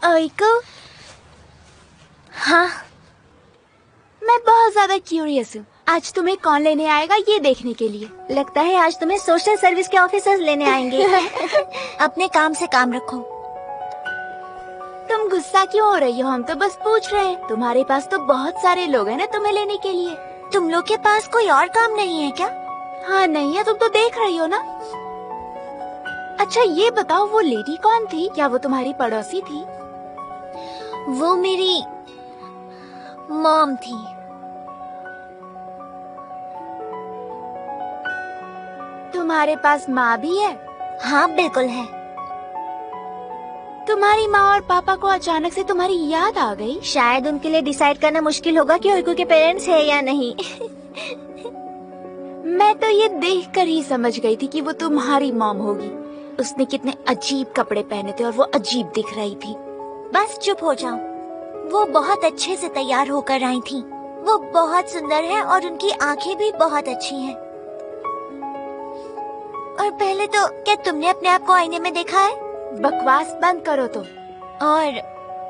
ओइको, हाँ, मैं बहुत ज्यादा क्यूरियस हूँ। आज तुम्हें कौन लेने आएगा ये देखने के लिए। लगता है आज तुम्हें सोशल सर्विस के ऑफिसर्स लेने आएंगे। अपने काम से काम रखो। तुम गुस्सा क्यों हो रही हो? हम तो बस पूछ रहे हैं। तुम्हारे पास तो बहुत सारे लोग हैं ना तुम्हें लेने के लिए। तुम लोग के पास कोई और काम नहीं है क्या? हाँ नहीं है, तुम तो देख रही हो ना। अच्छा ये बताओ, वो लेडी कौन थी? क्या वो तुम्हारी पड़ोसी थी? वो मेरी मॉम थी। तुम्हारे पास माँ भी है? हाँ बिल्कुल है। तुम्हारी माँ और पापा को अचानक से तुम्हारी याद आ गई? शायद उनके लिए डिसाइड करना मुश्किल होगा कि ओइको के पेरेंट्स है या नहीं। मैं तो ये देखकर ही समझ गई थी कि वो तुम्हारी मॉम होगी। उसने कितने अजीब कपड़े पहने थे और वो अजीब दिख रही थी। बस चुप हो जाओ। वो बहुत अच्छे से तैयार होकर आई थी। वो बहुत सुंदर है और उनकी आंखें भी बहुत अच्छी हैं। और पहले तो क्या तुमने अपने आप को आईने में देखा है? बकवास बंद करो तो। और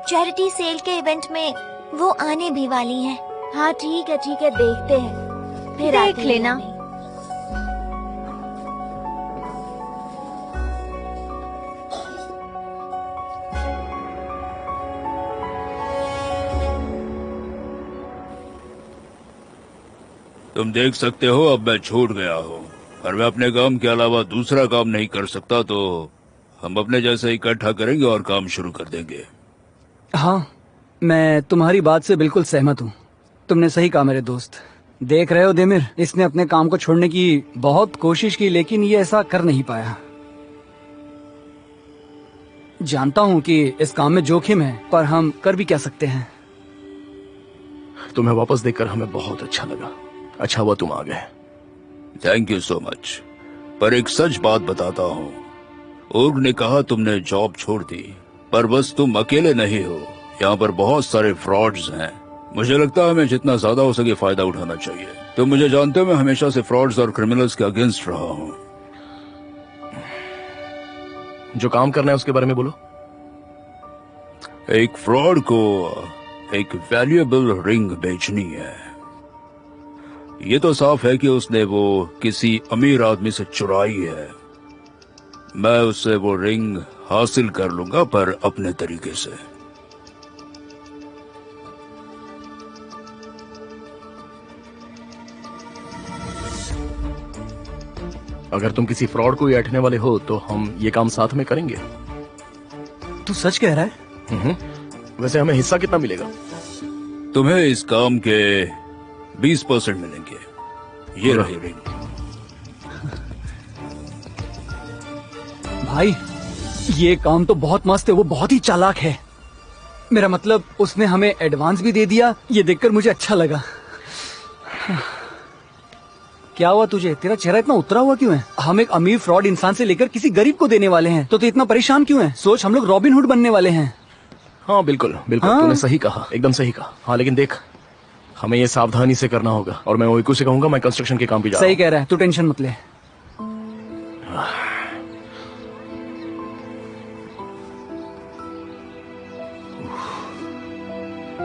चैरिटी सेल के इवेंट में वो आने भी वाली हैं। हाँ ठीक है देखते हैं। फिर देख लेना। तुम देख सकते हो अब मैं छूट गया हूँ और मैं अपने काम के अलावा दूसरा काम नहीं कर सकता, तो हम अपने जैसे इकट्ठा करेंगे और काम शुरू कर देंगे। हाँ, मैं तुम्हारी बात से बिल्कुल सहमत हूँ। तुमने सही कहा मेरे दोस्त। देख रहे हो देमिर, इसने अपने काम को छोड़ने की बहुत कोशिश की लेकिन ये ऐसा कर नहीं पाया। जानता हूँ कि इस काम में जोखिम है, पर हम कर भी क्या सकते हैं। तुम्हें वापस देखकर हमें बहुत अच्छा लगा। अच्छा हुआ तुम आ गए। Thank you so much. पर एक सच बात बताता हूँ, ओर्ग ने कहा तुमने जॉब छोड़ दी, पर बस तुम अकेले नहीं हो। यहाँ पर बहुत सारे फ्रॉड्स हैं। मुझे लगता है हमें जितना ज्यादा हो सके फायदा उठाना चाहिए। तुम मुझे जानते हो, मैं हमेशा से फ्रॉड्स और क्रिमिनल्स के अगेंस्ट रहा हूँ। जो काम करना है उसके बारे में बोलो। एक फ्रॉड को एक वैल्यूएबल रिंग बेचनी है। ये तो साफ है कि उसने वो किसी अमीर आदमी से चुराई है। मैं उससे वो रिंग हासिल कर लूंगा, पर अपने तरीके से। अगर तुम किसी फ्रॉड को ऐंठने वाले हो तो हम ये काम साथ में करेंगे। तू सच कह रहा है? वैसे हमें हिस्सा कितना मिलेगा? तुम्हें इस काम के 20% मिलेंगे। ये रही रिंग। भाई, ये काम तो बहुत मस्त है। वो बहुत ही चालाक है। मेरा मतलब उसने हमें एडवांस भी दे दिया। ये देखकर मुझे अच्छा लगा। क्या हुआ तुझे? तेरा चेहरा इतना उतरा हुआ क्यों है? हम एक अमीर फ्रॉड इंसान से लेकर किसी गरीब को देने वाले हैं, तो तू इतना परेशान क्यों है? सोच, हम लोग रॉबिन हुड बनने वाले हैं। हाँ बिल्कुल बिल्कुल, हाँ? तूने सही कहा, एकदम सही कहा। हाँ लेकिन देख, हमें ये सावधानी से करना होगा। और मैं ओइको से कहूंगा मैं कंस्ट्रक्शन के काम पे जा रहा हूं। सही कह रहा है, तू टेंशन मत ले।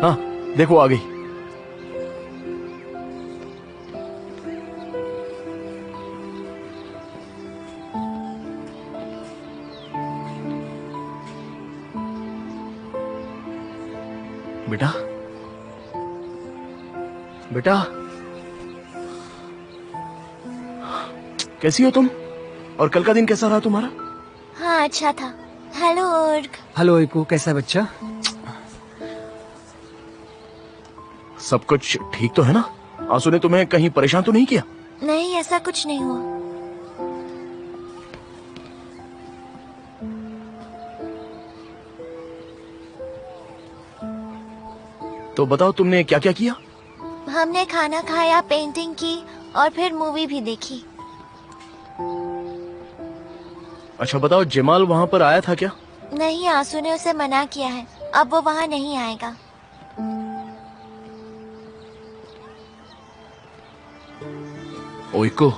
हाँ देखो आ गई। बेटा बेटा, कैसी हो तुम? और कल का दिन कैसा रहा तुम्हारा? हाँ अच्छा था। Hello org. हेलो ओइको, कैसा है बच्चा? सब कुछ ठीक तो है ना? आंसू ने तुम्हें कहीं परेशान तो नहीं किया? नहीं, ऐसा कुछ नहीं हुआ। तो बताओ तुमने क्या क्या किया? हमने खाना खाया, पेंटिंग की और फिर मूवी भी देखी। अच्छा बताओ, जमाल वहाँ पर आया था क्या? नहीं, आंसू ने उसे मना किया है। अब वो वहाँ नहीं आएगा। ओइको,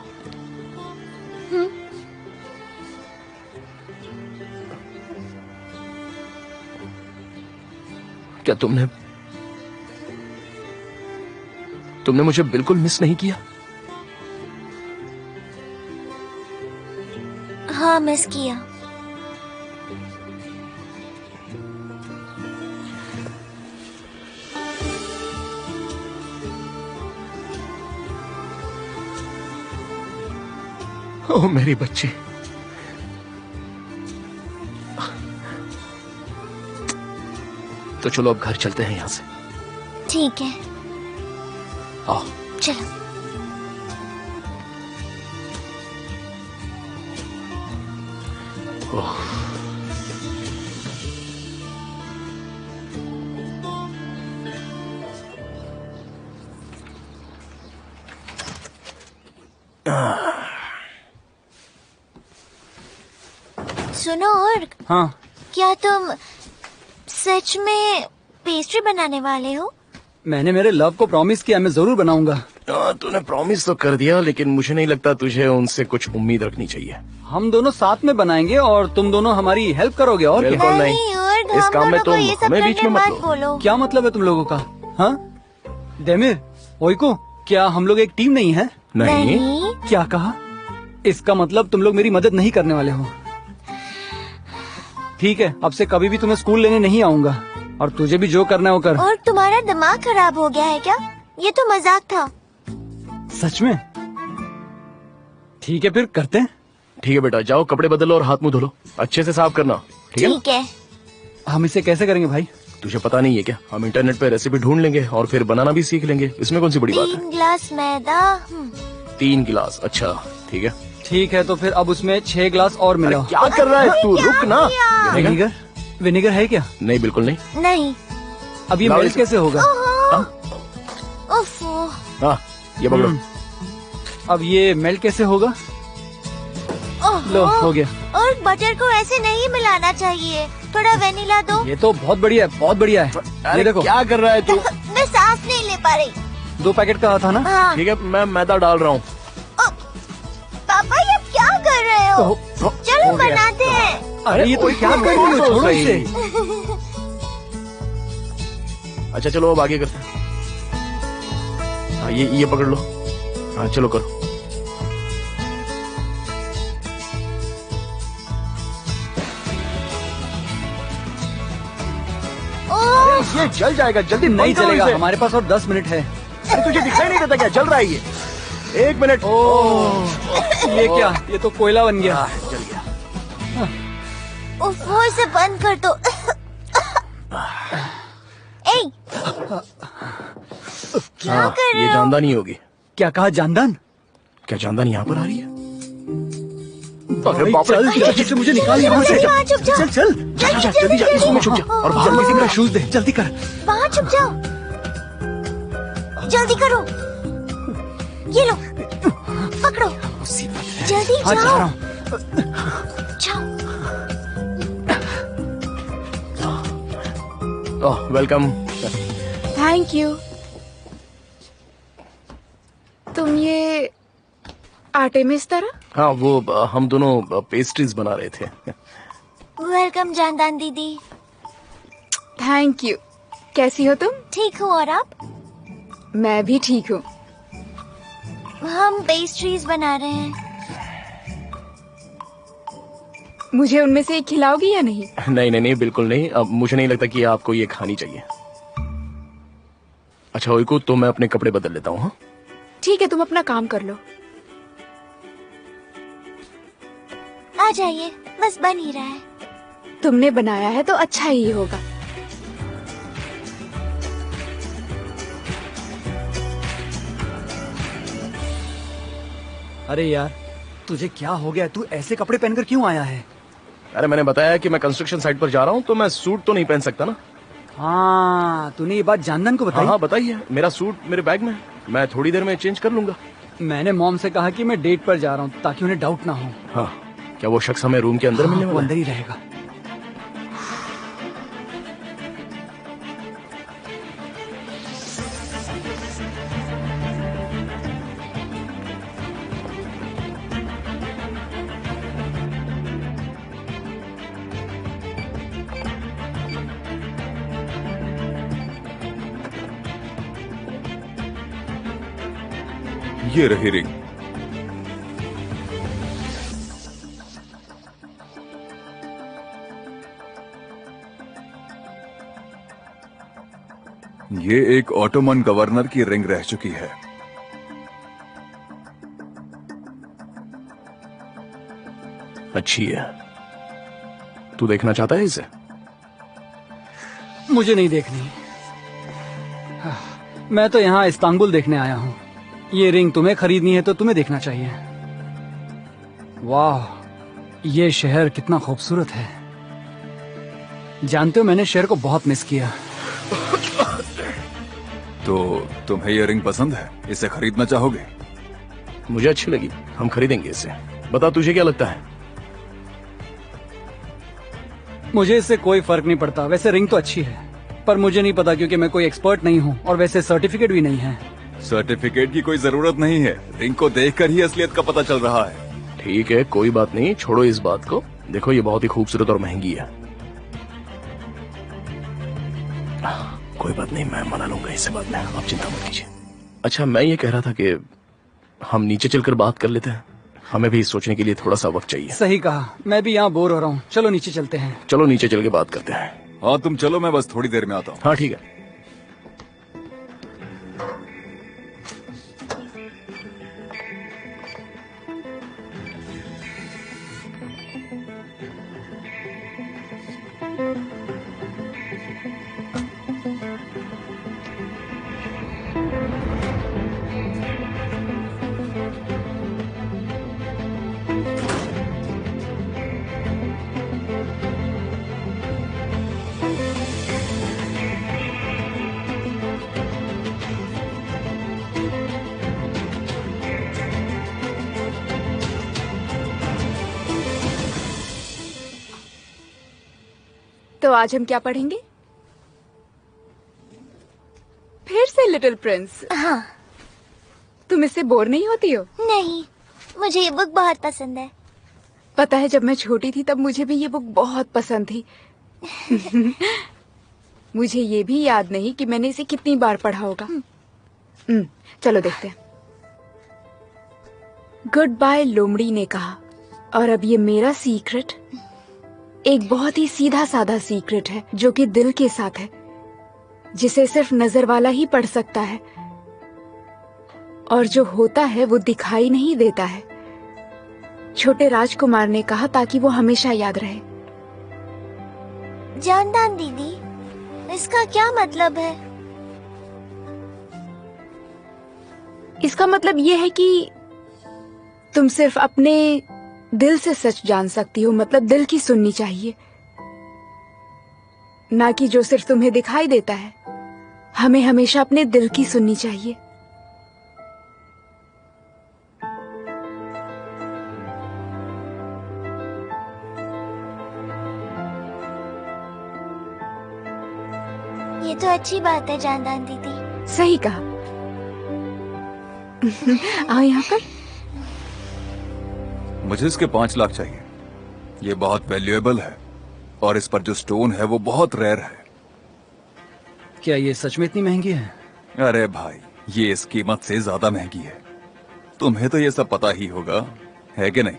क्या तुमने मुझे बिल्कुल मिस नहीं किया? हाँ, मिस किया। ओह मेरी बच्ची। तो चलो अब घर चलते हैं यहाँ से। ठीक है, आओ। चलो। ओह। सुनो, और हाँ, क्या तुम सच में पेस्ट्री बनाने वाले हो? मैंने मेरे लव को प्रॉमिस किया, मैं जरूर बनाऊंगा। तूने प्रॉमिस तो कर दिया, लेकिन मुझे नहीं लगता तुझे उनसे कुछ उम्मीद रखनी चाहिए। हम दोनों साथ में बनाएंगे और तुम दोनों हमारी हेल्प करोगे, और क्या? बिल्कुल नहीं, और इस हम काम में दोनों को तुम ये सब हमें बीच करने में मत मत लो। बोलो। क्या मतलब है तुम लोगों का? हाँ देमिर, ओइको, क्या हम लोग एक टीम नहीं है? नहीं, क्या कहा? इसका मतलब तुम लोग मेरी मदद नहीं करने वाले हो। ठीक है, अब से कभी भी तुम्हें स्कूल लेने नहीं आऊंगा, और तुझे भी जो करना है वो कर। और तुम्हारा दिमाग खराब हो गया है क्या? ये तो मजाक था। सच में? ठीक है, फिर करते हैं। ठीक है बेटा, जाओ कपड़े बदलो और हाथ मुंह धो लो, अच्छे से साफ करना। ठीक है ना? ठीक है। हम इसे कैसे करेंगे भाई? तुझे पता नहीं है क्या? हम इंटरनेट पे रेसिपी ढूंढ लेंगे और फिर बनाना भी सीख लेंगे। इसमें कौन सी बड़ी बात है? 3 गिलास मैदा। 3 गिलास, अच्छा ठीक है। ठीक है, तो फिर अब उसमें 6 ग्लास और मिलाओ। क्या कर रहा है तू? रुक ना। विनेगर? विनेगर है क्या? नहीं, बिल्कुल नहीं। नहीं। अब ये लाओ मेल्ट इसे। कैसे होगा? उफ। हाँ, ये पकड़ो। अब ये मेल्ट कैसे होगा? ओह, लो, हो गया। और बटर को ऐसे नहीं मिलाना चाहिए, थोड़ा वेनिला दो। ये तो बहुत बढ़िया है, बहुत बढ़िया है। अरे ये देखो, क्या कर रहा है तू? मैं सांस नहीं ले पा रही। 2 पैकेट कहा था ना? हाँ। ठीक है, मैं मैदा डाल रहा हूँ। पापा, ये क्या कर रहे हो? चलो हो गया। बनाते हैं। अरे ये तो क्या कर रही हो? छोड़ो सही। इसे। अच्छा चलो अब आगे करते हैं। हाँ, ये पकड़ लो। हाँ चलो करो। ओह, ये जल जाएगा, जल्दी नहीं बंद करो चलेगा, इसे। हमारे पास और 10 मिनट है। अरे तुझे दिखाई नहीं देता क्या? जल रहा है ये। 1 मिनट। ये क्या? ये तो कोयला बन गया। जल गया। उफ, वो इसे बंद कर दो। ए, क्या हाँ, कर ये रहे हो? जानदानी होगी। क्या कहा? जानदान? क्या जानदानी यहाँ पर आ रही है? भाई, बाप रे। चल जल्दी से, मुझे निकाल यहाँ से। वहाँ छुप जाओ। चल चल जल्दी जा, इसको में छुप जा। और बाहर जल्दी से निकल। मेरा शूज दे, जल्दी कर। वहाँ छुप जाओ, जल्दी करो। ये लो, पकड़ो, जल्दी हाँ, जा जाओ। रहा हूँ। जाओ। ओह वेलकम। Thank you. तुम ये आटे में इस तरह? हाँ, वो हम दोनों पेस्ट्रीज बना रहे थे। वेलकम जानदान दीदी। Thank you. कैसी हो तुम? ठीक हो, और आप? मैं भी ठीक हूँ। हम पेस्ट्रीज बना रहे हैं। मुझे उनमें से एक खिलाओगी या नहीं? नहीं नहीं नहीं, बिल्कुल नहीं। अब मुझे नहीं लगता कि आपको ये खानी चाहिए। अच्छा ओइको, तो मैं अपने कपड़े बदल लेता हूँ। हाँ? ठीक है, तुम अपना काम कर लो। आ जाइए, बस बन ही रहा है। तुमने बनाया है तो अच्छा ही होगा। अरे यार, तुझे क्या हो गया? तू ऐसे कपड़े पहनकर क्यों आया है? अरे मैंने बताया कि मैं कंस्ट्रक्शन साइट पर जा रहा हूँ, तो मैं सूट तो नहीं पहन सकता ना। हाँ, तूने ये बात जानदान को हाँ बताई? हाँ बताइए, मेरा सूट मेरे बैग में है। मैं थोड़ी देर में चेंज कर लूंगा। मैंने मॉम से कहा कि मैं डेट पर जा रहा हूँ, ताकि उन्हें डाउट ना हो। हाँ, क्या वो शख्स हमें रूम के अंदर मिलने वो वाला है? अंदर ही रहेगा। ये रही रिंग। ये एक ऑटोमन गवर्नर की रिंग रह चुकी है। अच्छी है। तू देखना चाहता है इसे? मुझे नहीं देखनी। मैं तो यहाँ इस्तांबुल देखने आया हूँ। ये रिंग तुम्हें खरीदनी है तो तुम्हें देखना चाहिए। वाह, ये शहर कितना खूबसूरत है। जानते हो, मैंने शहर को बहुत मिस किया। तो तुम्हें ये रिंग पसंद है? इसे खरीदना चाहोगे? मुझे अच्छी लगी, हम खरीदेंगे इसे। बता तुझे क्या लगता है? मुझे इससे कोई फर्क नहीं पड़ता। वैसे रिंग तो अच्छी है, पर मुझे नहीं पता क्योंकि मैं कोई एक्सपर्ट नहीं हूँ, और वैसे सर्टिफिकेट भी नहीं है। सर्टिफिकेट की कोई जरूरत नहीं है, रिंग को देखकर ही असलियत का पता चल रहा है। ठीक है, कोई बात नहीं, छोड़ो इस बात को। देखो, ये बहुत ही खूबसूरत और महंगी है। कोई बात नहीं, मैं मना लूंगा इससे बाद में, आप चिंता मत कीजिए। अच्छा, मैं ये कह रहा था कि हम नीचे चलकर बात कर लेते हैं। हमें भी सोचने के लिए थोड़ा सा वक्त चाहिए। सही कहा, मैं भी यहाँ बोर हो रहा हूँ। चलो नीचे चलते हैं। चलो नीचे चल के बात करते हैं। हाँ तुम चलो, मैं बस थोड़ी देर में आता हूँ। हाँ ठीक है। तो आज हम क्या पढ़ेंगे? फिर से लिटिल प्रिंस। हाँ। तुम इससे बोर नहीं होती हो? नहीं, मुझे ये बुक बहुत पसंद है। पता है, जब मैं छोटी थी तब मुझे भी ये बुक बहुत पसंद थी। मुझे ये भी याद नहीं कि मैंने इसे कितनी बार पढ़ा होगा। चलो देखते हैं। गुड बाय लोमड़ी ने कहा, और अब ये मेरा सीक्रेट एक बहुत ही सीधा साधा सीक्रेट है, जो कि दिल के साथ है, जिसे सिर्फ नजर वाला ही पढ़ सकता है, और जो होता है वो दिखाई नहीं देता है। छोटे राजकुमार ने कहा, ताकि वो हमेशा याद रहे। जानदान दीदी, इसका क्या मतलब है? इसका मतलब ये है कि तुम सिर्फ अपने दिल से सच जान सकती हो। मतलब दिल की सुननी चाहिए, ना कि जो सिर्फ तुम्हें दिखाई देता है। हमें हमेशा अपने दिल की सुननी चाहिए। ये तो अच्छी बात है जानदान दीदी। सही कहा। आओ यहाँ पर। मुझे इसके 5 लाख चाहिए। ये बहुत वैल्यूएबल है, और इस पर जो स्टोन है वो बहुत रेयर है। क्या ये सच में इतनी महंगी है? अरे भाई, ये इस कीमत से ज्यादा महंगी है। तुम्हें तो ये सब पता ही होगा, है कि नहीं?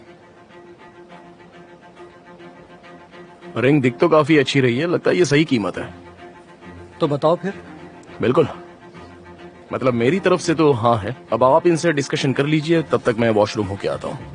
रिंग दिख तो काफी अच्छी रही है, लगता है ये सही कीमत है। तो बताओ फिर। बिल्कुल, मतलब मेरी तरफ से तो हाँ है। अब आप इनसे डिस्कशन कर लीजिए, तब तक मैं वॉशरूम होके आता हूँ।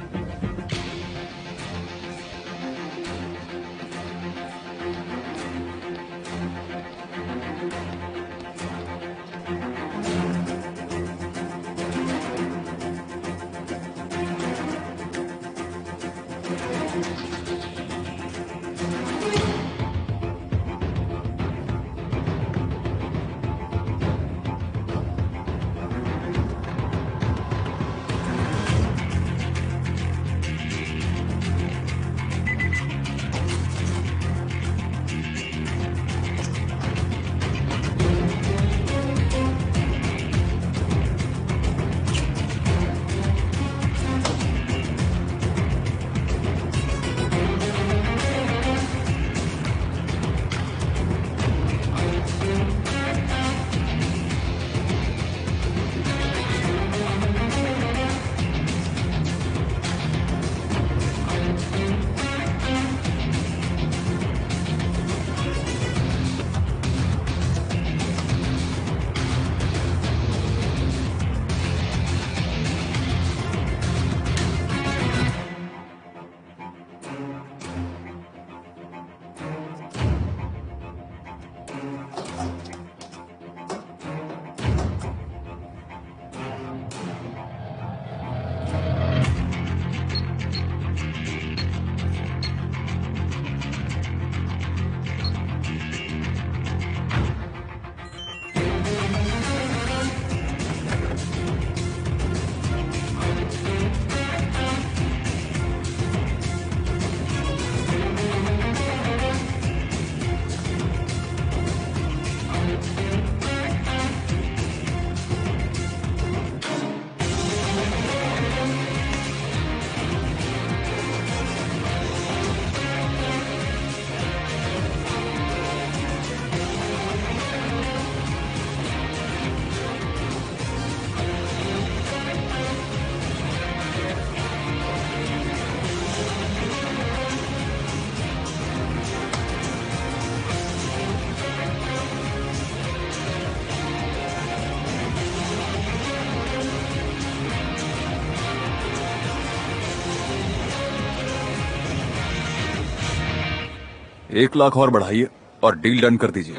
1 लाख और बढ़ाइए और डील डन कर दीजिए।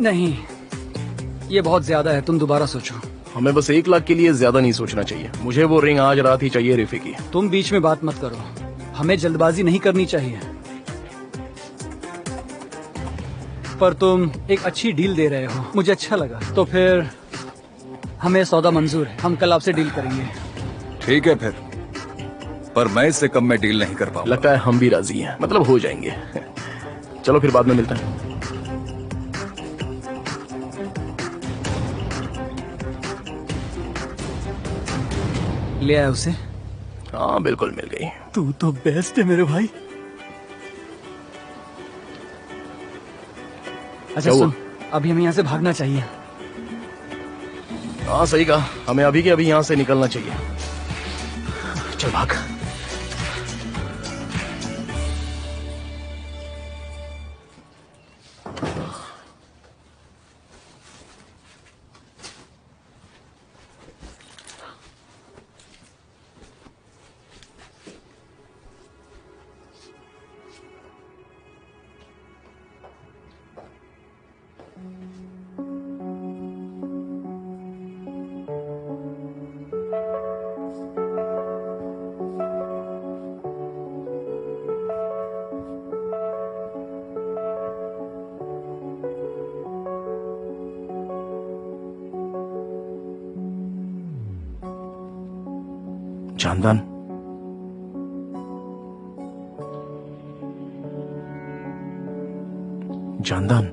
नहीं, ये बहुत ज्यादा है, तुम दोबारा सोचो। हमें बस 1 लाख के लिए ज्यादा नहीं सोचना चाहिए। मुझे वो रिंग आज रात ही चाहिए रिफी की। तुम बीच में बात मत करो, हमें जल्दबाजी नहीं करनी चाहिए। पर तुम एक अच्छी डील दे रहे हो, मुझे अच्छा लगा। तो फिर हमें सौदा मंजूर है, हम कल आपसे डील करेंगे। ठीक है फिर, पर मैं इससे कम में डील नहीं कर पाऊंगा। लगता है हम भी राजी हैं, मतलब हो जाएंगे। चलो फिर बाद में मिलते हैं। ले आया उसे? हाँ बिल्कुल मिल गई। तू तो बेस्ट है मेरे भाई। अच्छा क्या हुआ? सुन, अभी हमें यहाँ से भागना चाहिए। हाँ सही कहा, हमें अभी के अभी यहाँ से निकलना चाहिए। चल भाग। जानदान, जानदान,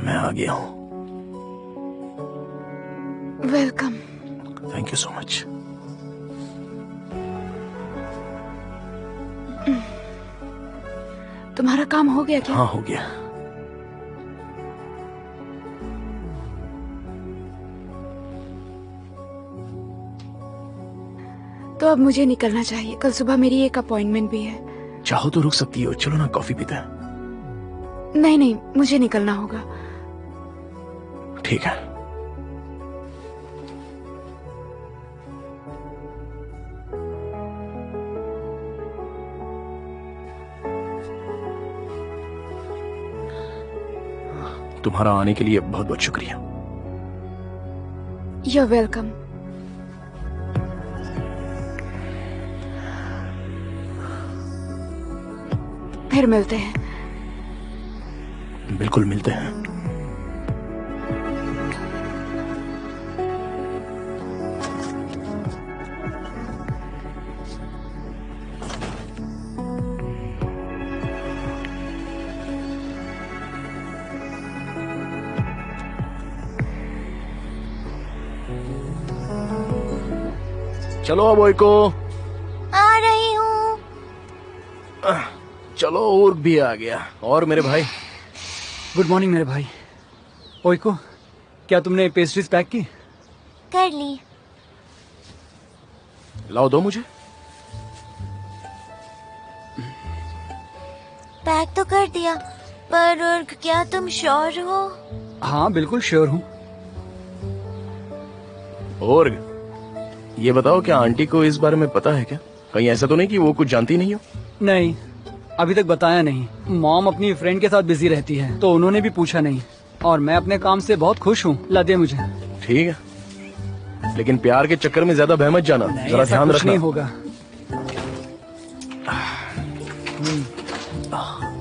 मैं आ गया हूं। Welcome. Thank you so much. तुम्हारा काम हो गया क्या? हाँ हो गया। तो अब मुझे निकलना चाहिए, कल सुबह मेरी एक अपॉइंटमेंट भी है। चाहो तो रुक सकती हो, चलो ना कॉफी पीते हैं। नहीं नहीं, मुझे निकलना होगा। ठीक है। तुम्हारा आने के लिए बहुत बहुत शुक्रिया। You're welcome. फिर मिलते हैं। बिल्कुल मिलते हैं। चलो अब ओइको। आ रही हूँ। चलो उर्ग भी आ गया। और मेरे भाई? गुड मॉर्निंग मेरे भाई। ओइको, क्या तुमने पेस्ट्रीज पैक की? कर ली। लाओ दो मुझे। पैक तो कर दिया, पर उर्ग, क्या तुम श्योर हो? हाँ बिल्कुल श्योर हूँ। उर्ग, ये बताओ क्या आंटी को इस बारे में पता है क्या? कहीं ऐसा तो नहीं कि वो कुछ जानती नहीं हो? नहीं, अभी तक बताया नहीं। मॉम अपनी फ्रेंड के साथ बिजी रहती है, तो उन्होंने भी पूछा नहीं। और मैं अपने काम से बहुत खुश हूँ। ला दे मुझे। ठीक है, लेकिन प्यार के चक्कर में ज्यादा बह मत जाना, जरा ऐसा ध्यान कुछ रखना। नहीं होगा।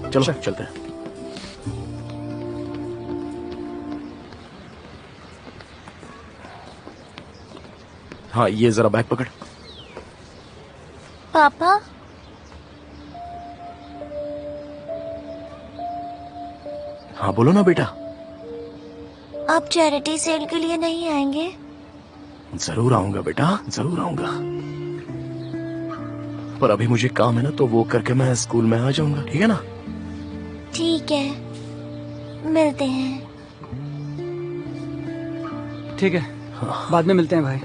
चलो चलते हैं। हाँ ये जरा बैग पकड़। पापा, हाँ बोलो ना बेटा। आप चैरिटी सेल के लिए नहीं आएंगे? जरूर आऊंगा बेटा, जरूर आऊंगा। पर अभी मुझे काम है ना, तो वो करके मैं स्कूल में आ जाऊंगा, ठीक है ना? ठीक है, मिलते हैं। ठीक है, बाद में मिलते हैं भाई।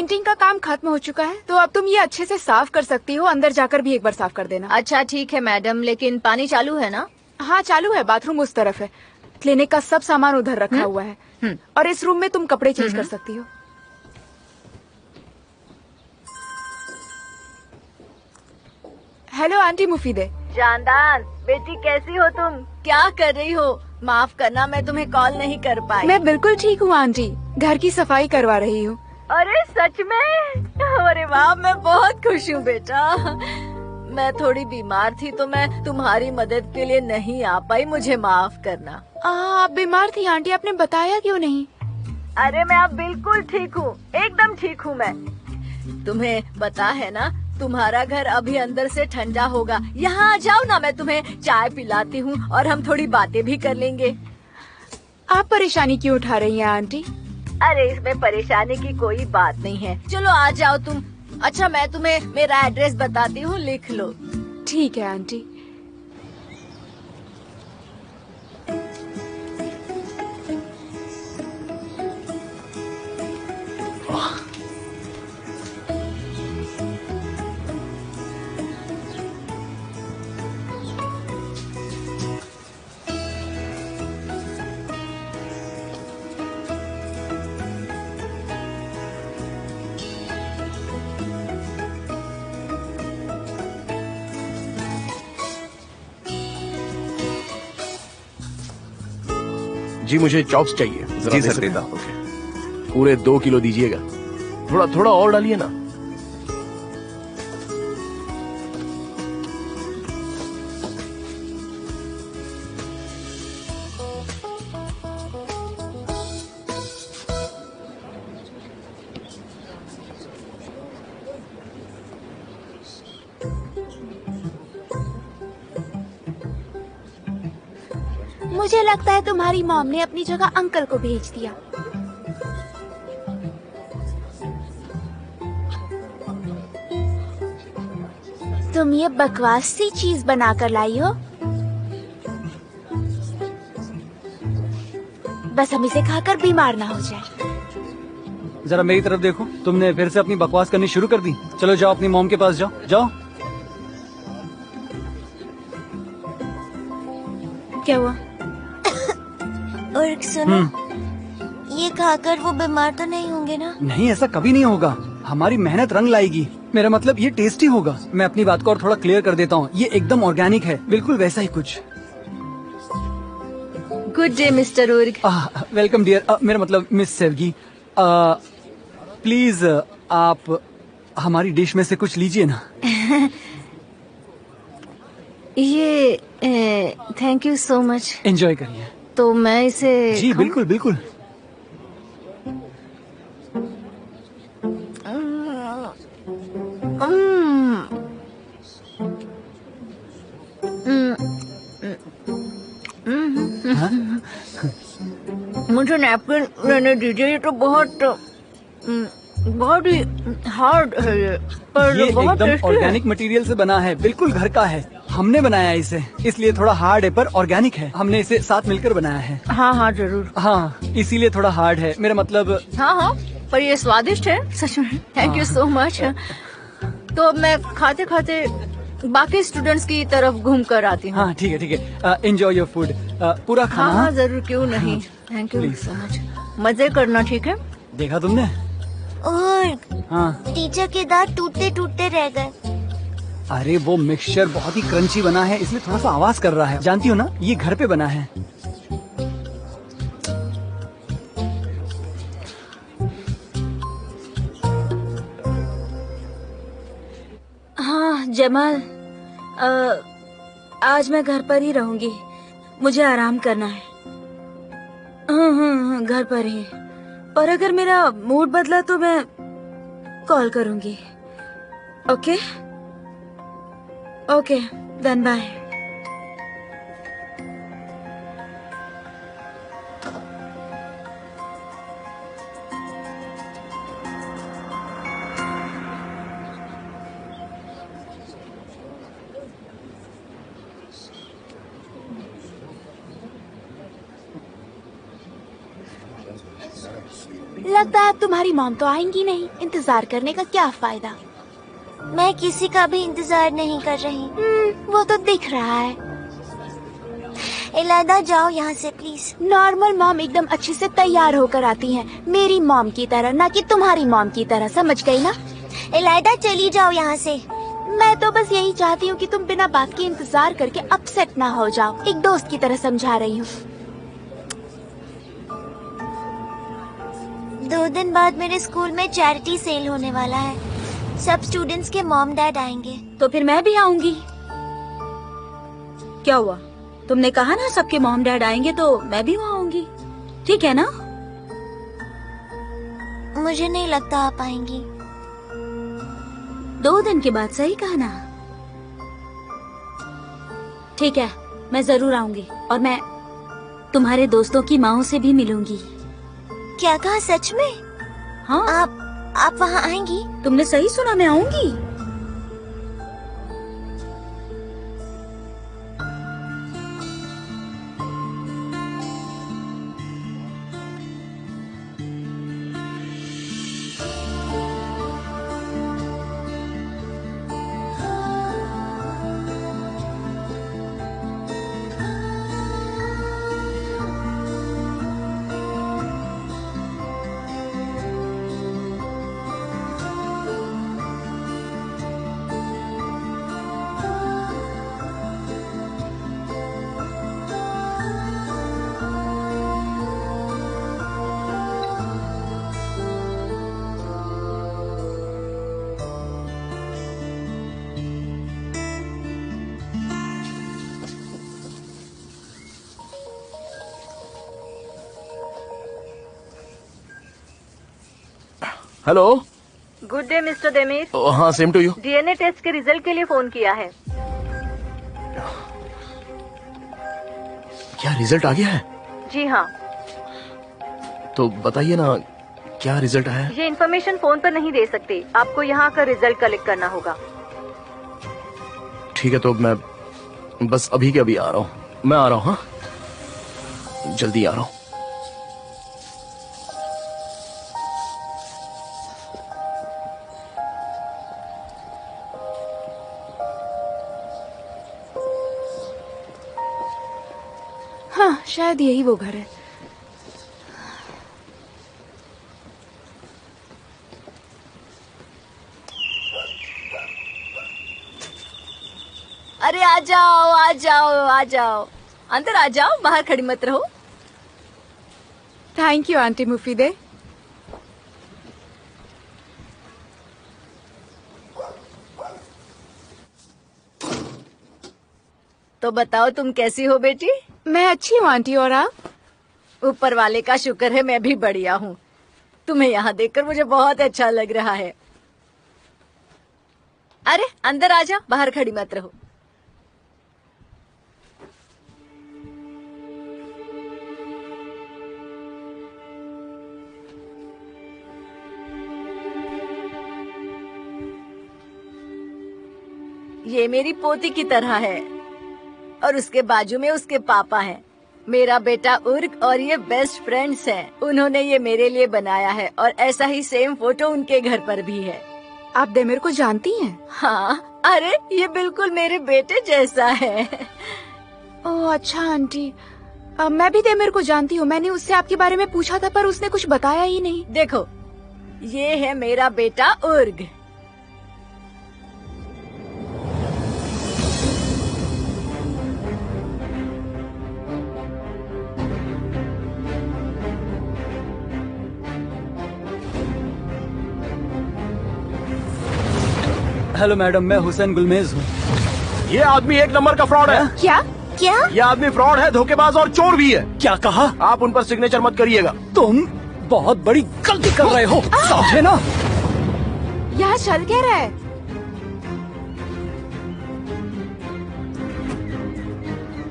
पेंटिंग का काम खत्म हो चुका है, तो अब तुम ये अच्छे से साफ कर सकती हो। अंदर जाकर भी एक बार साफ कर देना। अच्छा ठीक है मैडम, लेकिन पानी चालू है ना? हाँ चालू है, बाथरूम उस तरफ है। क्लिनिक का सब सामान उधर रखा हुआ है और इस रूम में तुम कपड़े चेंज कर सकती हो। Hello aunty मुफीदे। जानदान बेटी, कैसी हो तुम? क्या कर रही हो? माफ करना मैं तुम्हें कॉल नहीं कर पाई। मैं बिल्कुल ठीक हूँ आंटी, घर की सफाई करवा रही हूँ। अरे सच में? अरे वाह, मैं बहुत खुश हूँ बेटा। मैं थोड़ी बीमार थी तो मैं तुम्हारी मदद के लिए नहीं आ पाई, मुझे माफ करना। आप बीमार थी आंटी, आपने बताया क्यों नहीं? अरे मैं अब बिल्कुल ठीक हूँ, एकदम ठीक हूँ मैं। तुम्हें पता है ना, तुम्हारा घर अभी अंदर से ठंडा होगा। यहाँ आ जाओ ना, मैं तुम्हें चाय पिलाती हूँ और हम थोड़ी बातें भी कर लेंगे। आप परेशानी क्यों उठा रही हैं आंटी? अरे इसमें परेशानी की कोई बात नहीं है, चलो आ जाओ तुम। अच्छा मैं तुम्हें मेरा एड्रेस बताती हूँ, लिख लो। ठीक है आंटी। जी मुझे चॉप्स चाहिए। जरा जी दे सर, सकते देता हैं? हूं। ओके, पूरे 2 किलो दीजिएगा। थोड़ा थोड़ा और डालिए ना। मुझे लगता है तुम्हारी मॉम ने अपनी जगह अंकल को भेज दिया। तुम ये बकवास सी चीज बनाकर लाई हो। बस हम इसे खाकर बीमार ना हो जाए। जरा मेरी तरफ देखो, तुमने फिर से अपनी बकवास करनी शुरू कर दी। चलो जाओ अपनी मॉम के पास जाओ, जाओ। क्या हुआ? और सुनो, ये खाकर वो बीमार तो नहीं होंगे ना? नहीं, ऐसा कभी नहीं होगा। हमारी मेहनत रंग लाएगी। मेरा मतलब ये टेस्टी होगा। मैं अपनी बात को और थोड़ा क्लियर कर देता हूँ, ये एकदम ऑर्गेनिक है, बिल्कुल वैसा ही कुछ। गुड डे मिस्टर उर्ग। वेलकम डियर, मेरा मतलब मिस सेवगी। प्लीज आप हमारी डिश में से कुछ लीजिए ना। ये thank you so much. Enjoy करिए। तो मैं इसे जी बिल्कुल बिल्कुल। मुझे नैपकिन लेने दीजिए, ये तो बहुत ही हार्ड है ये, पर ये बहुत एकदम टेस्टी है। ऑर्गेनिक मटेरियल से बना है, बिल्कुल घर का है। हमने बनाया है इसे, इसलिए थोड़ा हार्ड है पर ऑर्गेनिक है। हमने इसे साथ मिलकर बनाया है। हाँ हाँ जरूर। हाँ, इसीलिए थोड़ा हार्ड है। मेरा मतलब हाँ हाँ, पर ये स्वादिष्ट है सच में। Thank you so much. तो मैं खाते खाते बाकी स्टूडेंट्स की तरफ घूम कर आती हूँ। हाँ ठीक है ठीक है। Enjoy your food. पूरा हाँ खाना। हाँ जरूर, क्यों नहीं। Thank you Please. So much. मजे करना, ठीक है? देखा तुमने? और हाँ। टीचर के दांत टूटते टूटते रह गए। अरे वो मिक्सचर बहुत ही क्रंची बना है, इसलिए थोड़ा सा आवाज कर रहा है। जानती हो ना, ये घर पे बना है। हाँ जमाल, आज मैं घर पर ही रहूंगी। मुझे आराम करना है। हाँ, घर पर ही। पर अगर मेरा मूड बदला तो मैं कॉल करूंगी। Okay okay, then bye. लगता है तुम्हारी मॉम तो आएंगी नहीं, इंतजार करने का क्या फायदा। मैं किसी का भी इंतजार नहीं कर रही। वो तो दिख रहा है। इलादा जाओ यहाँ से प्लीज। नॉर्मल मॉम एकदम अच्छे से तैयार होकर आती हैं, मेरी मॉम की तरह, ना कि तुम्हारी मॉम की तरह, समझ गई ना? इलादा चली जाओ यहाँ से। मैं तो बस यही चाहती हूँ कि तुम बिना बात के इंतजार करके अपसेट ना हो जाओ। एक दोस्त की तरह समझा रही हूँ। 2 दिन बाद मेरे स्कूल में चैरिटी सेल होने वाला है। सब स्टूडेंट्स के मॉम डैड आएंगे। तो फिर मैं भी आऊंगी। क्या हुआ? तुमने कहा ना सबके मॉम डैड आएंगे, तो मैं भी वहाँ आऊंगी। ठीक है ना? मुझे नहीं लगता आप आएंगी। 2 दिन के बाद, सही कहा ना? ठीक है, मैं जरूर आऊंगी और मैं तुम्हारे दोस्तों की माँओं से भी मिलूंगी। क्या कहा? सच में? हाँ। आप वहाँ आएंगी? तुमने सही सुना, मैं आऊंगी। Hello. Good day mister Demir. हाँ, same to you. DNA test के रिजल्ट के लिए फोन किया है। क्या रिजल्ट आ गया है? जी हाँ। तो बताइए ना, क्या रिजल्ट आया है? ये इन्फॉर्मेशन फोन पर नहीं दे सकते, आपको यहाँ का रिजल्ट कलेक्ट करना होगा। ठीक है, तो मैं बस अभी के अभी आ रहा हूँ। मैं आ रहा हूँ। हाँ, जल्दी आ रहा हूँ। हाँ, शायद यही वो घर है। अरे आ जाओ आ जाओ आ जाओ, अंदर आ जाओ, बाहर खड़ी मत रहो। Thank you aunty Mufide. तो बताओ तुम कैसी हो बेटी? मैं अच्छी हूँ आंटी, और आप? ऊपर वाले का शुक्र है, मैं भी बढ़िया हूँ। तुम्हें यहाँ देखकर मुझे बहुत अच्छा लग रहा है। अरे अंदर आ जाओ, बाहर खड़ी मत रहो। ये मेरी पोती की तरह है और उसके बाजू में उसके पापा हैं। मेरा बेटा उर्ग और ये बेस्ट फ्रेंड्स हैं। उन्होंने ये मेरे लिए बनाया है और ऐसा ही सेम फोटो उनके घर पर भी है। आप देमिर को जानती हैं? हाँ, अरे ये बिल्कुल मेरे बेटे जैसा है। ओह अच्छा आंटी, मैं भी देमिर को जानती हूँ। मैंने उससे आपके बारे में पूछा था पर उसने कुछ बताया ही नहीं। देखो, ये है मेरा बेटा उर्ग। हेलो मैडम, मैं हुसैन गुलमेज हूँ। ये आदमी 1 नंबर का फ्रॉड है। क्या? क्या? ये आदमी फ्रॉड है, धोखेबाज और चोर भी है। क्या कहा? आप उन पर सिग्नेचर मत करिएगा। तुम बहुत बड़ी गलती कर रहे हो, समझे ना? यहाँ चल क्या रहा है?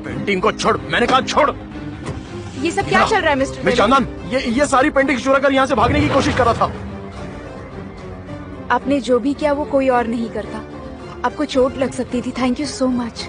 पेंटिंग को छोड़, मैंने कहा छोड़। ये सब क्या चल रहा है मिस्टर? मिस चंदन, ये सारी पेंटिंग चुरा कर यहाँ से भागने की कोशिश कर रहा था। आपने जो भी किया वो कोई और नहीं करता। आपको चोट लग सकती थी। Thank you so much.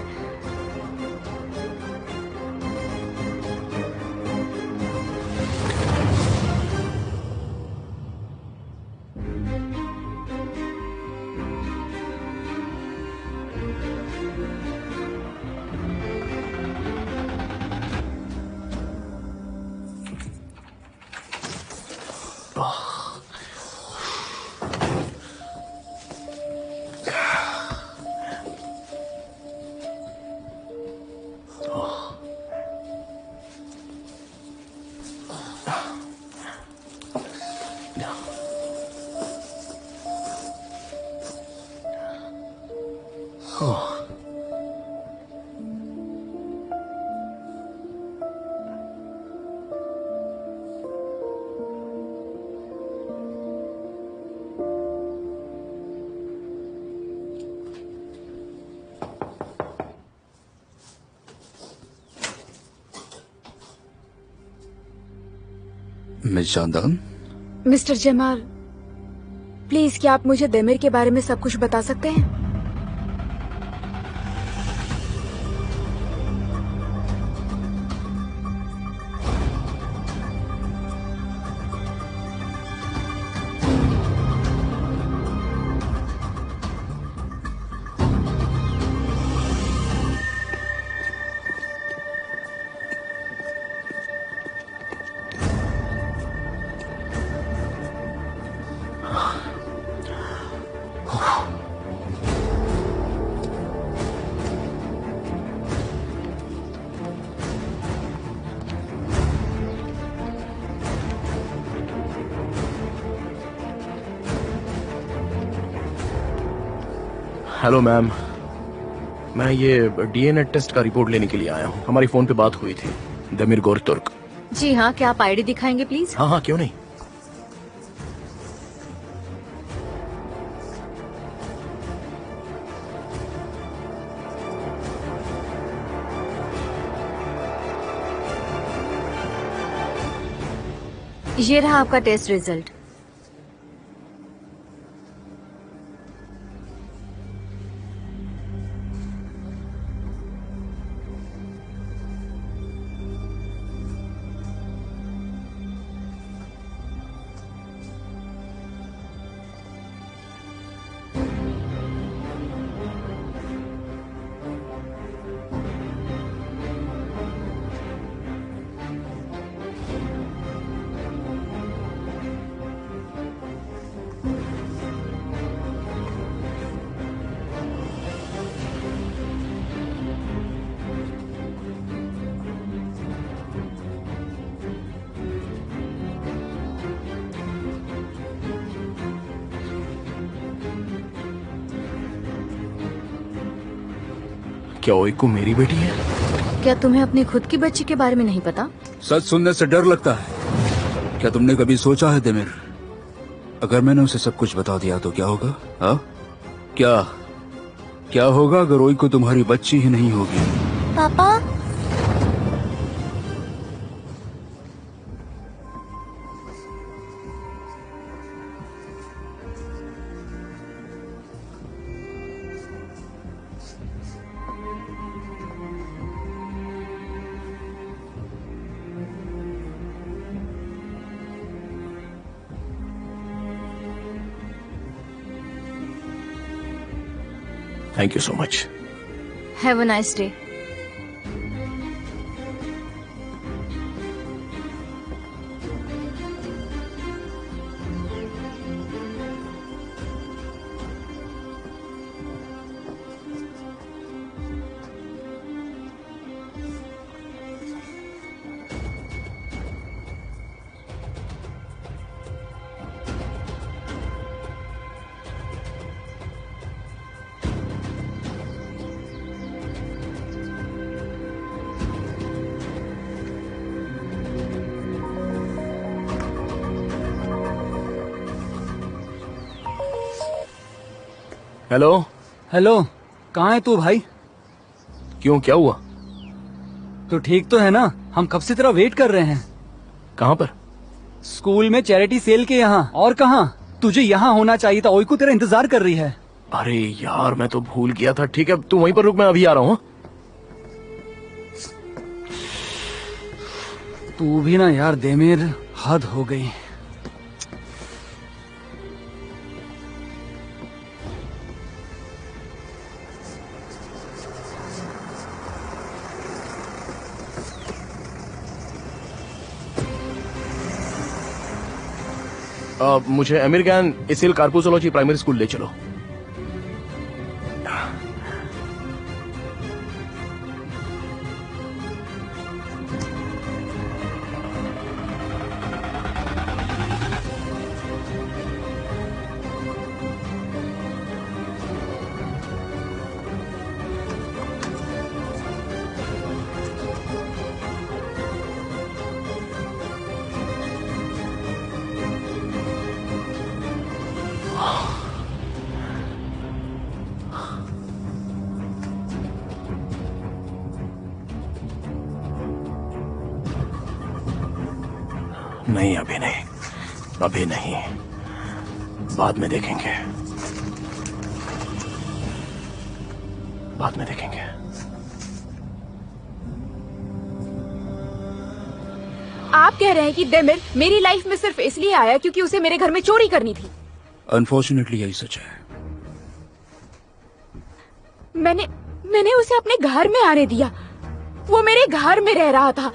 Miss जानदान, मिस्टर जमाल, प्लीज क्या आप मुझे देमिर के बारे में सब कुछ बता सकते हैं? हेलो मैम, मैं ये डीएनए टेस्ट का रिपोर्ट लेने के लिए आया हूँ। हमारी फोन पे बात हुई थी। देमिर गोरतुर्क। जी हाँ, क्या आप आईडी दिखाएंगे प्लीज? हाँ हाँ, क्यों नहीं। ये रहा आपका टेस्ट रिजल्ट। क्या ओइको मेरी बेटी है? क्या तुम्हें अपनी खुद की बच्ची के बारे में नहीं पता? सच सुनने से डर लगता है। क्या तुमने कभी सोचा है देमिर, अगर मैंने उसे सब कुछ बता दिया तो क्या होगा? हाँ, क्या होगा अगर ओइको तुम्हारी बच्ची ही नहीं होगी? पापा, thank you so much. Have a nice day. Hello. Hello, कहाँ है तू भाई? क्यों, क्या हुआ? तू ठीक तो है ना? हम कब से तेरा वेट कर रहे हैं। कहाँ पर? स्कूल में चैरिटी सेल के यहाँ। और कहाँ? तुझे यहाँ होना चाहिए था। ओइको तेरा इंतजार कर रही है। अरे यार, मैं तो भूल गया था। ठीक है, तू वहीं पर रुक, मैं अभी आ रहा हूँ। तू भी ना यार देमिर, हद हो गई। मुझे अमेरिकन एसिल कार्पोसोलॉजी प्राइमरी स्कूल ले चलो। नहीं, अभी नहीं, अभी नहीं, बाद में देखेंगे, बाद में देखेंगे। आप कह रहे हैं कि देमिर मेरी लाइफ में सिर्फ इसलिए आया क्योंकि उसे मेरे घर में चोरी करनी थी? अनफॉर्चुनेटली यही सच है। मैंने उसे अपने घर में आने दिया। वो मेरे घर में रह रहा था।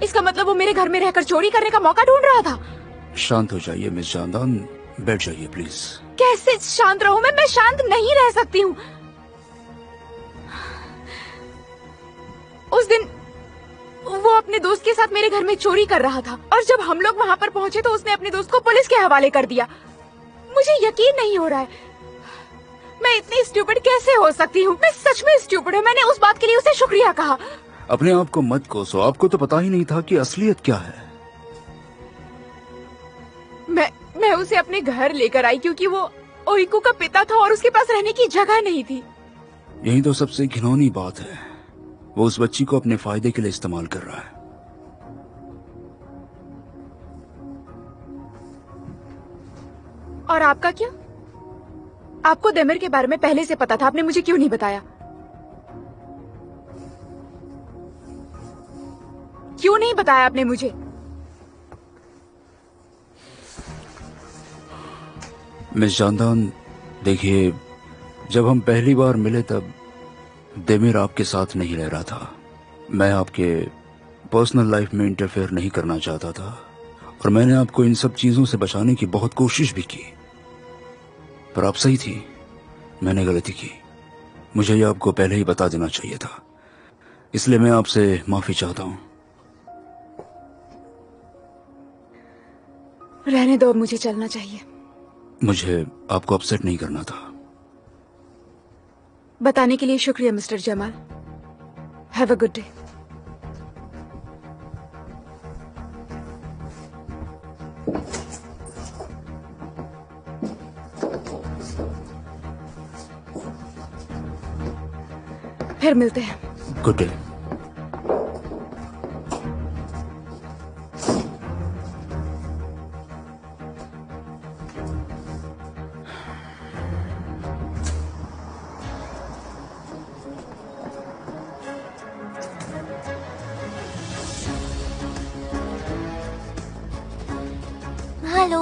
इसका मतलब वो मेरे घर में रहकर चोरी करने का मौका ढूंढ रहा था। शांत हो जाइए मिस जांदान, बैठ जाइए प्लीज। कैसे शांत रहूं मैं शांत नहीं रह सकती हूँ। उस दिन वो अपने दोस्त के साथ मेरे घर में चोरी कर रहा था और जब हम लोग वहाँ पर पहुँचे तो उसने अपने दोस्त को पुलिस के हवाले कर दिया। मुझे यकीन नहीं हो रहा है, मैं इतनी स्टूपिड कैसे हो सकती हूँ। मैं सच में स्टूपिड हूँ। मैंने उस बात के लिए उसे शुक्रिया कहा। अपने आप को मत कोसो, आपको तो पता ही नहीं था कि असलियत क्या है। मैं उसे अपने घर लेकर आई क्योंकि वो ओइको का पिता था और उसके पास रहने की जगह नहीं थी। यही तो सबसे घिनौनी बात है, वो उस बच्ची को अपने फायदे के लिए इस्तेमाल कर रहा है। और आपका क्या? आपको देमिर के बारे में पहले से पता था, आपने मुझे क्यों नहीं बताया? क्यों नहीं बताया आपने मुझे? मिस जांदान, देखिए, जब हम पहली बार मिले तब देमिर आपके साथ नहीं रह रहा था। मैं आपके पर्सनल लाइफ में इंटरफेयर नहीं करना चाहता था और मैंने आपको इन सब चीजों से बचाने की बहुत कोशिश भी की, पर आप सही थी, मैंने गलती की। मुझे ये आपको पहले ही बता देना चाहिए था, इसलिए मैं आपसे माफी चाहता हूँ। रहने दो, अब मुझे चलना चाहिए। मुझे आपको अपसेट नहीं करना था। बताने के लिए शुक्रिया mister Jamal. Have a good day. फिर मिलते हैं। Good day. हेलो,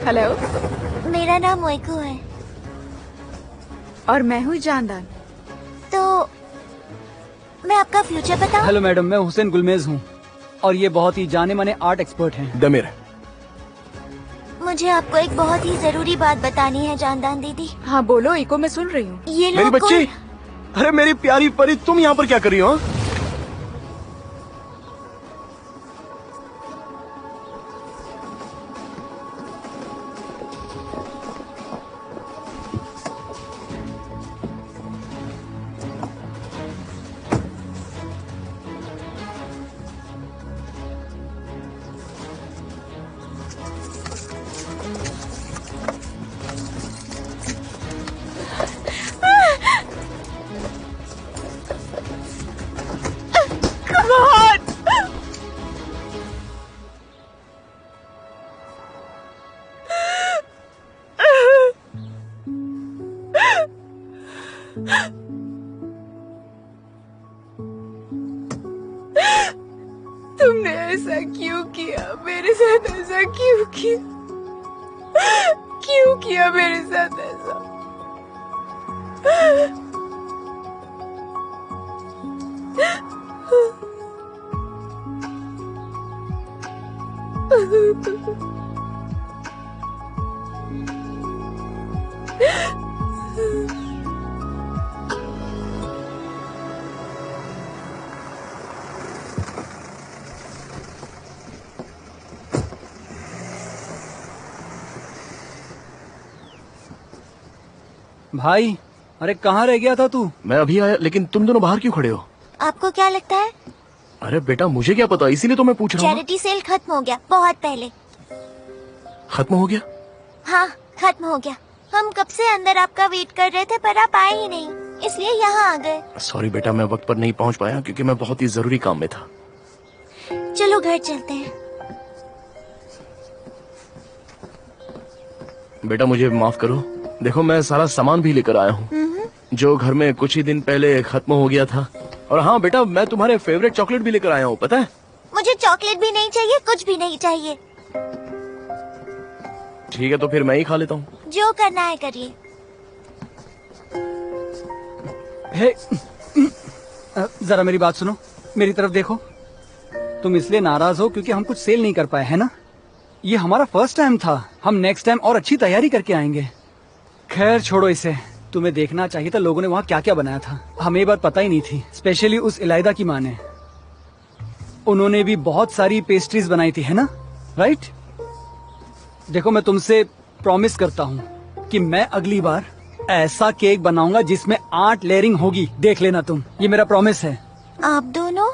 हेलो, मेरा नाम ओइको है। और मैं हूँ जांदान। तो मैं आपका फ्यूचर बताऊं? हेलो मैडम, मैं हुसैन गुलमेज हूँ और ये बहुत ही जाने माने आर्ट एक्सपर्ट हैं। दमिर, मुझे आपको एक बहुत ही जरूरी बात बतानी है जांदान दीदी। हाँ बोलो इको, मैं सुन रही हूँ। ये मेरी लोग बच्ची, अरे मेरी प्यारी परी, तुम यहाँ पर क्या कर रही हो? तुमने ऐसा क्यों किया मेरे साथ? ऐसा क्यों किया? क्यों किया मेरे साथ ऐसा? भाई, अरे कहाँ रह गया था तू? मैं अभी आया, लेकिन तुम दोनों बाहर क्यों खड़े हो? आपको क्या लगता है? अरे बेटा मुझे क्या पता, इसीलिए तो मैं पूछ रहा हूँ। चैरिटी सेल खत्म हो गया बहुत पहले। खत्म हो गया? हाँ खत्म हो गया। हम कब से अंदर आपका वेट कर रहे थे पर आप आए ही नहीं, इसलिए यहाँ आ गए। सॉरी बेटा, मैं वक्त पर नहीं पहुँच पाया क्योंकि मैं बहुत ही जरूरी काम में था। चलो घर चलते हैं। बेटा मुझे माफ करो, देखो मैं सारा सामान भी लेकर आया हूँ जो घर में कुछ ही दिन पहले खत्म हो गया था। और हाँ बेटा, मैं तुम्हारे फेवरेट चॉकलेट भी लेकर आया हूँ, पता है? मुझे चॉकलेट भी नहीं चाहिए, कुछ भी नहीं चाहिए। ठीक है तो फिर मैं ही खा लेता हूँ। जो करना है करिए। हे, जरा मेरी बात सुनो, मेरी तरफ देखो। तुम इसलिए नाराज हो क्योंकि हम कुछ सेल नहीं कर पाए, है ना? ये हमारा फर्स्ट टाइम था, हम नेक्स्ट टाइम और अच्छी तैयारी करके आएंगे। खैर छोड़ो इसे, तुम्हें देखना चाहिए था लोगों ने वहाँ क्या क्या बनाया था। हमें ये बात पता ही नहीं थी, स्पेशली उस इलाइदा की माँ ने। उन्होंने भी बहुत सारी पेस्ट्रीज बनाई थी, है ना? राइट? देखो मैं तुमसे प्रॉमिस करता हूँ कि मैं अगली बार ऐसा केक बनाऊंगा जिसमें 8 लेयरिंग होगी। देख लेना तुम, ये मेरा प्रॉमिस है। आप दोनों?